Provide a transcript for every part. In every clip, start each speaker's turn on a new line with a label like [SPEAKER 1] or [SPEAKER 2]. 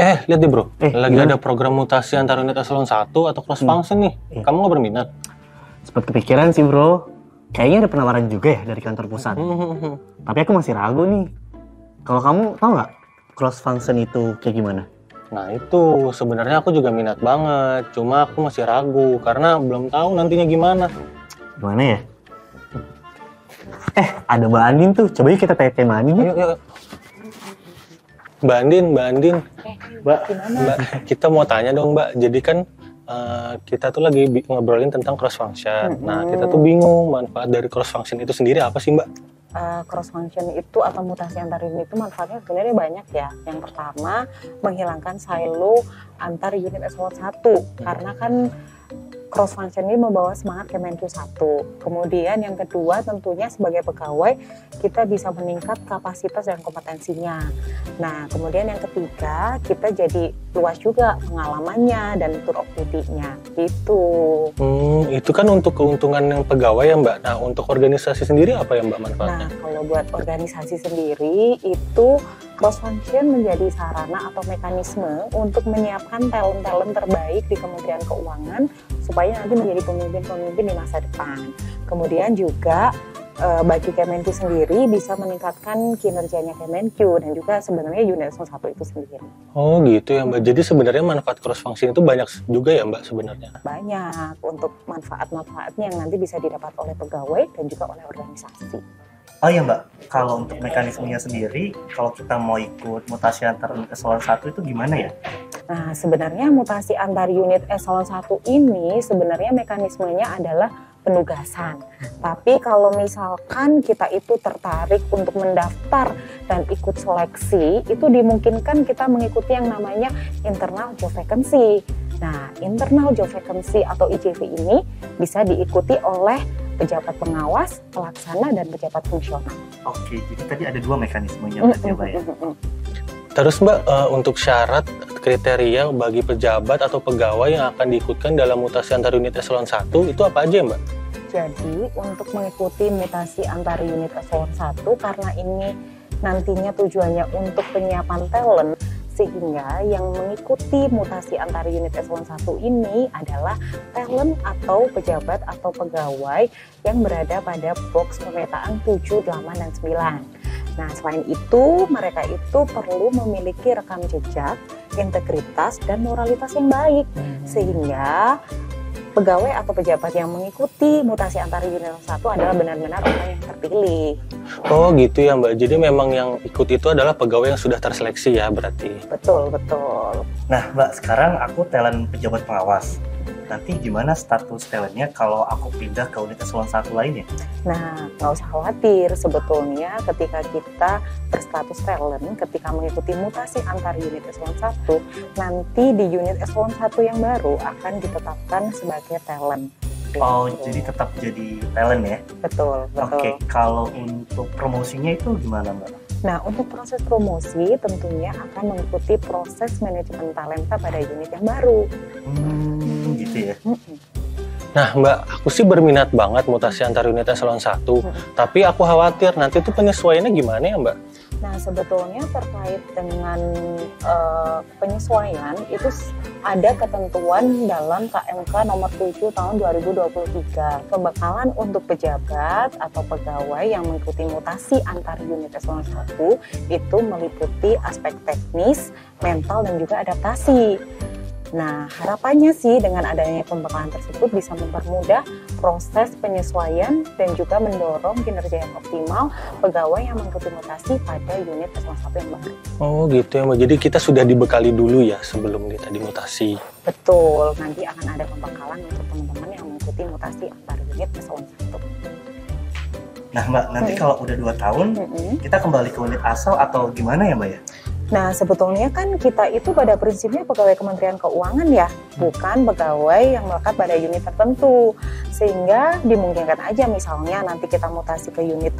[SPEAKER 1] Lihat deh bro, lagi
[SPEAKER 2] gimana?
[SPEAKER 1] ada program mutasi antar unit eselon 1 atau cross function nih. Kamu nggak berminat?
[SPEAKER 2] Sempat kepikiran sih bro. Kayaknya ada penawaran juga ya dari kantor pusat. Tapi aku masih ragu nih. Kalau kamu tahu nggak cross function itu kayak gimana?
[SPEAKER 1] Nah itu, sebenarnya aku juga minat banget. Cuma aku masih ragu karena belum tahu nantinya gimana.
[SPEAKER 2] Gimana ya? Ada Mbak Andin tuh. Coba yuk kita tanya Mbak Andin.
[SPEAKER 1] Yuk, yuk. Mbak Andin. Mbak, kita mau tanya dong Mbak. Jadi kan kita tuh lagi ngobrolin tentang cross function. Nah, kita tuh bingung manfaat dari cross function itu sendiri apa sih Mbak?
[SPEAKER 3] Cross function itu atau mutasi antar unit itu manfaatnya sebenarnya banyak ya. Yang pertama, menghilangkan silo antar unit eselon 1 karena kan cross function ini membawa semangat Kemenq 1. Kemudian yang kedua tentunya sebagai pegawai kita bisa meningkat kapasitas dan kompetensinya. Nah kemudian yang ketiga kita jadi luas juga pengalamannya dan tour of duty-nya gitu.
[SPEAKER 1] Itu kan untuk keuntungan yang pegawai ya Mbak. Nah untuk organisasi sendiri apa ya Mbak manfaatnya?
[SPEAKER 3] Nah kalau buat organisasi sendiri itu cross function menjadi sarana atau mekanisme untuk menyiapkan talent-talent terbaik di Kementerian Keuangan supaya nanti menjadi pemimpin-pemimpin di masa depan. Kemudian juga bagi Kemenq sendiri bisa meningkatkan kinerjanya Kemenq dan juga sebenarnya unit eselon 1 itu sendiri.
[SPEAKER 1] Oh gitu ya Mbak. Jadi sebenarnya manfaat cross function itu banyak juga ya Mbak sebenarnya?
[SPEAKER 3] Banyak untuk manfaat-manfaatnya yang nanti bisa didapat oleh pegawai dan juga oleh organisasi.
[SPEAKER 2] Oh iya Mbak, kalau untuk mekanismenya sendiri, kalau kita mau ikut mutasi antar unit eselon 1 itu gimana ya?
[SPEAKER 3] Nah sebenarnya mutasi antar unit eselon 1 ini sebenarnya mekanismenya adalah penugasan. Tapi kalau misalkan kita itu tertarik untuk mendaftar dan ikut seleksi, itu dimungkinkan kita mengikuti yang namanya internal job vacancy. Nah, internal job vacancy atau IJV ini bisa diikuti oleh pejabat pengawas, pelaksana, dan pejabat fungsional.
[SPEAKER 2] Oke, jadi tadi ada dua mekanismenya berarti Mbak ya?
[SPEAKER 1] Terus Mbak, untuk syarat kriteria bagi pejabat atau pegawai yang akan diikutkan dalam mutasi antar unit eselon 1 itu apa aja Mbak?
[SPEAKER 3] Jadi untuk mengikuti mutasi antar unit eselon 1 karena ini nantinya tujuannya untuk penyiapan talent, sehingga yang mengikuti mutasi antar unit eselon 1 ini adalah talent atau pejabat atau pegawai yang berada pada box pemetaan 7, 8, dan 9. Nah selain itu mereka itu perlu memiliki rekam jejak, integritas, dan moralitas yang baik sehingga pegawai atau pejabat yang mengikuti mutasi antar unit eselon 1 adalah benar-benar orang yang terpilih.
[SPEAKER 1] Oh gitu ya Mbak, jadi memang yang ikut itu adalah pegawai yang sudah terseleksi ya berarti?
[SPEAKER 3] Betul, betul.
[SPEAKER 2] Nah Mbak, sekarang aku talent pejabat pengawas. Nanti gimana status talentnya kalau aku pindah ke unit eselon 1 lainnya?
[SPEAKER 3] Nah, nggak usah khawatir. Sebetulnya ketika kita berstatus talent, ketika mengikuti mutasi antar unit eselon 1, nanti di unit eselon 1 yang baru akan ditetapkan sebagai talent.
[SPEAKER 2] Oh, jadi tetap jadi talent ya?
[SPEAKER 3] Betul, betul.
[SPEAKER 2] Oke, kalau untuk promosinya itu gimana Mbak?
[SPEAKER 3] Nah, untuk proses promosi tentunya akan mengikuti proses manajemen talenta pada unit yang baru.
[SPEAKER 2] Gitu ya?
[SPEAKER 1] Nah Mbak, aku sih berminat banget mutasi antar unit eselon 1, tapi aku khawatir nanti tuh penyesuaiannya gimana ya Mbak?
[SPEAKER 3] Nah, sebetulnya terkait dengan penyesuaian itu ada ketentuan dalam KMK nomor 7 tahun 2023. Pembekalan untuk pejabat atau pegawai yang mengikuti mutasi antar unit eselon 1 itu meliputi aspek teknis, mental, dan juga adaptasi. Nah, harapannya sih dengan adanya pembekalan tersebut bisa mempermudah proses penyesuaian dan juga mendorong kinerja yang optimal pegawai yang mengikuti mutasi pada unit eselon 1 yang baru.
[SPEAKER 1] Oh gitu ya Mbak, jadi kita sudah dibekali dulu ya sebelum kita dimutasi?
[SPEAKER 3] Betul, nanti akan ada pembekalan untuk teman-teman yang mengikuti mutasi antar unit eselon 1.
[SPEAKER 2] Nah Mbak, nanti kalau udah 2 tahun, kita kembali ke unit asal atau gimana ya Mbak ya?
[SPEAKER 3] Nah, sebetulnya kan kita itu pada prinsipnya pegawai Kementerian Keuangan ya, bukan pegawai yang melekat pada unit tertentu. Sehingga dimungkinkan aja misalnya nanti kita mutasi ke unit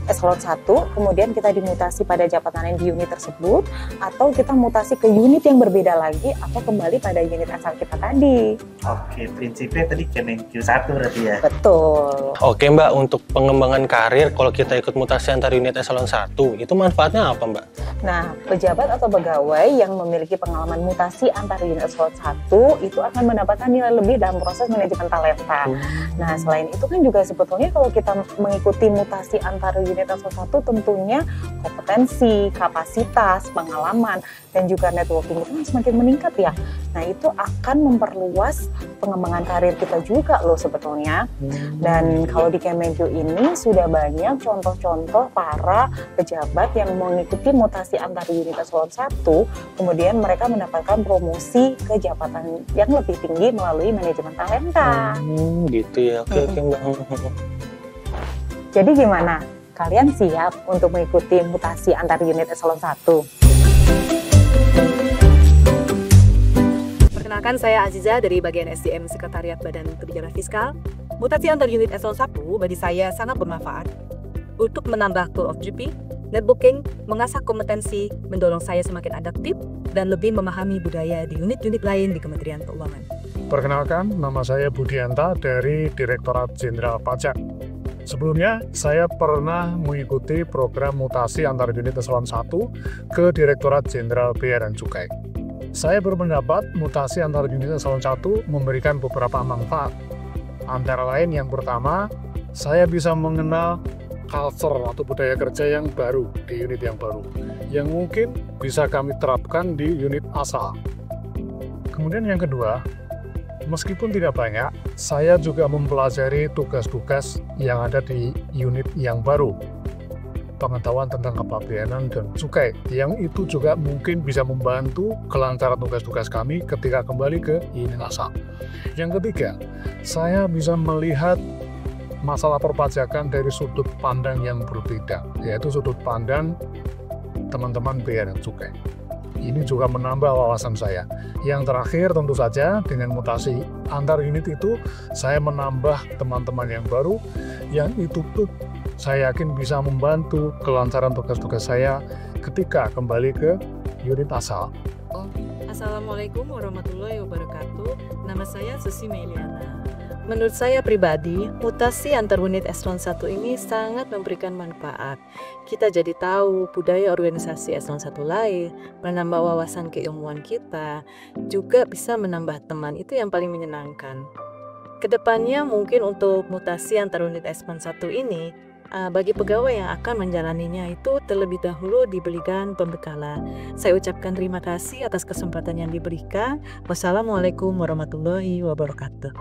[SPEAKER 3] eselon 1, kemudian kita dimutasi pada jabatan yang di unit tersebut, atau kita mutasi ke unit yang berbeda lagi, atau kembali pada unit asal kita tadi.
[SPEAKER 2] Oke, prinsipnya tadi Kemenkyu 1 berarti ya?
[SPEAKER 3] Betul.
[SPEAKER 1] Oke Mbak, untuk pengembangan karir kalau kita ikut mutasi antar unit eselon 1, itu manfaatnya apa Mbak?
[SPEAKER 3] Nah, pejabat atau pegawai yang memiliki pengalaman mutasi antar unit eselon 1 itu akan mendapatkan nilai lebih dalam proses manajemen talenta. Nah, selain itu kan juga sebetulnya kalau kita mengikuti mutasi antar unit eselon 1 tentunya kompetensi, kapasitas, pengalaman, dan juga networking itu kan semakin meningkat ya. Nah, itu akan memperluas pengembangan karir kita juga loh sebetulnya. Dan kalau di Kemenkyu ini sudah banyak contoh-contoh para pejabat yang mengikuti mutasi antar unit eselon 1, kemudian mereka mendapatkan promosi ke jabatan yang lebih tinggi melalui manajemen talenta.
[SPEAKER 1] Gitu ya, oke Mbak.
[SPEAKER 3] Jadi gimana? Kalian siap untuk mengikuti mutasi antar unit eselon 1?
[SPEAKER 4] Perkenalkan, saya Aziza dari bagian SDM Sekretariat Badan Kebijakan Fiskal. Mutasi antar unit eselon 1 bagi saya sangat bermanfaat untuk menambah goal of GP, networking, mengasah kompetensi, mendorong saya semakin adaptif, dan lebih memahami budaya di unit-unit lain di Kementerian Keuangan.
[SPEAKER 5] Perkenalkan, nama saya Budianta dari Direktorat Jenderal Pajak. Sebelumnya, saya pernah mengikuti program mutasi antar unit eselon 1 ke Direktorat Jenderal Bea dan Cukai. Saya berpendapat mutasi antar unit eselon 1 memberikan beberapa manfaat. Antara lain yang pertama, saya bisa mengenal culture atau budaya kerja yang baru di unit yang baru, yang mungkin bisa kami terapkan di unit asal. Kemudian yang kedua, meskipun tidak banyak, saya juga mempelajari tugas-tugas yang ada di unit yang baru. Pengetahuan tentang kepabeanan dan cukai, yang itu juga mungkin bisa membantu kelancaran tugas-tugas kami ketika kembali ke unit asal. Yang ketiga, saya bisa melihat masalah perpajakan dari sudut pandang yang berbeda, yaitu sudut pandang teman-teman bea dan cukai. Ini juga menambah wawasan saya. Yang terakhir tentu saja dengan mutasi antar unit itu saya menambah teman-teman yang baru yang itu tuh saya yakin bisa membantu kelancaran tugas-tugas saya ketika kembali ke unit asal.
[SPEAKER 4] Assalamualaikum warahmatullahi wabarakatuh. Nama saya Susi Meliana. Menurut saya pribadi, mutasi antar unit eselon 1 ini sangat memberikan manfaat. Kita jadi tahu budaya organisasi eselon 1 lain, menambah wawasan keilmuan kita, juga bisa menambah teman, itu yang paling menyenangkan. Kedepannya mungkin untuk mutasi antar unit eselon 1 ini, bagi pegawai yang akan menjalaninya itu terlebih dahulu diberikan pembekalan. Saya ucapkan terima kasih atas kesempatan yang diberikan. Wassalamualaikum warahmatullahi wabarakatuh.